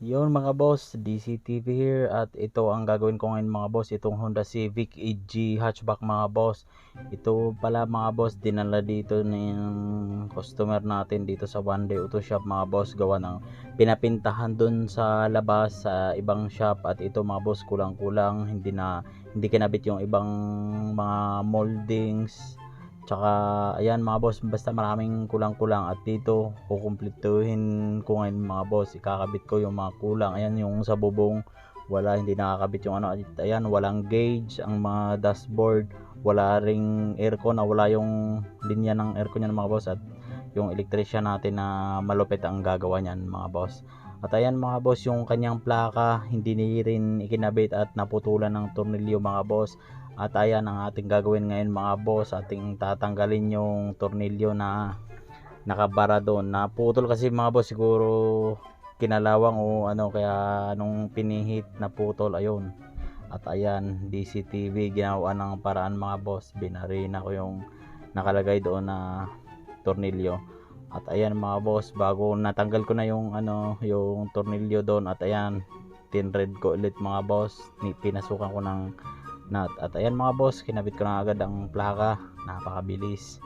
Yun mga boss, DCTV here at ito ang gagawin ko ngayon mga boss, itong Honda Civic EG hatchback mga boss. Ito pala mga boss, dinala dito ng customer natin dito sa One Day Auto Shop mga boss, gawa ng pinapintahan dun sa labas sa ibang shop. At ito mga boss, kulang-kulang, hindi kinabit yung ibang mga moldings. Tsaka ayan mga boss, basta maraming kulang-kulang at dito kukumpletuhin ko ngayon mga boss, ikakabit ko yung mga kulang. Ayan yung sa bubong, hindi nakakabit yung ano. Ayan, walang gauge ang mga dashboard, wala ring aircon, wala yung linya ng aircon yan mga boss. At yung electrician natin na malupit ang gagawa niyan mga boss. At ayan mga boss, yung kanyang plaka hindi rin ikinabit at naputulan ng tornilyo mga boss. At ayan ang ating gagawin ngayon mga boss, ating tatanggalin yung tornilyo na nakabara doon. Naputol kasi mga boss, siguro kinalawang o ano, kaya nung pinihit naputol ayun. At ayan, DCTV ginawa ng paraan mga boss, binarina ko yung nakalagay doon na tornilyo. At ayan mga boss, bago natanggal ko na yung ano, yung tornilyo doon, at ayan tinred ko ulit mga boss, pinasukan ko ng nut. At ayan mga boss, kinabit ko na agad ang plaka, napakabilis.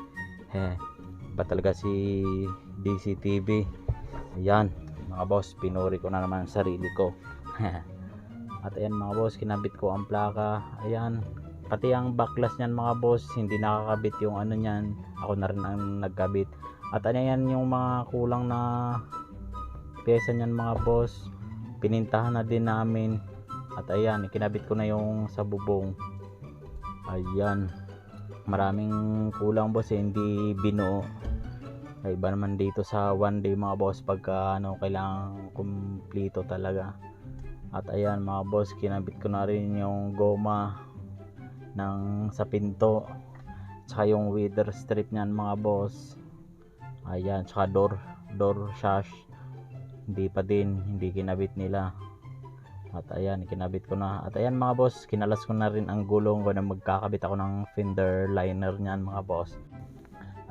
Ba talaga si DCTV. Ayan mga boss, pinuri ko na naman sarili ko. At ayan mga boss, kinabit ko ang plaka. Ayan, pati ang backlash niyan mga boss, hindi nakakabit yung ano niyan, ako na rin ang nagkabit. At ayan yung mga kulang na pyesa niyan mga boss, pinintahan na din namin. At ayan, ikinabit ko na yung sa bubong. Ayan, maraming kulang boss, hindi binuo. Ay, iba naman dito sa One Day mga boss, pagka ano, kailangan kumplito talaga. At ayan mga boss, kinabit ko na rin yung goma ng sa pinto, tsaka yung weather strip niyan mga boss. Ayan, tsaka door sash, hindi kinabit nila. At ayan, kinabit ko na. At ayan mga boss, kinalas ko na rin ang gulong ko na magkakabit ako ng fender liner niyan mga boss.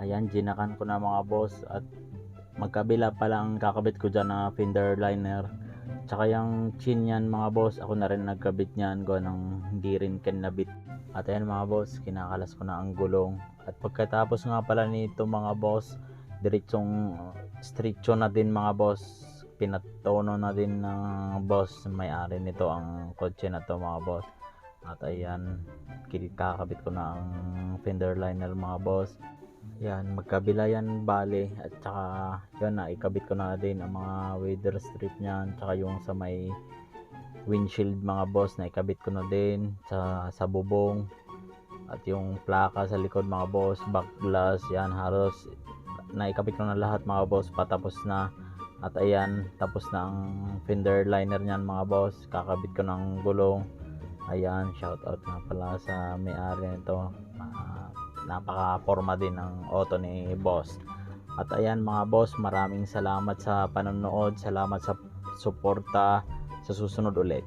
Ayan, ginakan ko na mga boss, at magkabila pa lang kakabit ko dyan na fender liner. Tsaka yung chin yan mga boss, ako na rin nagkabit niyan, gawa ng hindi rin kinabit. At ayan mga boss, kinakalas ko na ang gulong. At pagkatapos nga pala nito mga boss, diretsong stretcho na din mga boss, pinatono na din ng boss may-ari nito ang kotse na to mga boss. At ayan, kakabit ko na ang fender liner mga boss. Yan, magkabila yan bale. At saka yun, ikabit ko na din ang mga weather strip niyan, tsaka yung sa may windshield mga boss, na ikabit ko na din sa bubong. At yung plaka sa likod mga boss, back glass, yan halos naikabit ko na lahat mga boss, patapos na. At ayan, tapos na ang fender liner niyan mga boss, kakabit ko ng gulong. Ayan, shout out nga pala sa may-ari nito, napaka-forma din ng auto ni boss. At ayan mga boss, maraming salamat sa panonood, salamat sa suporta, sa susunod ulit.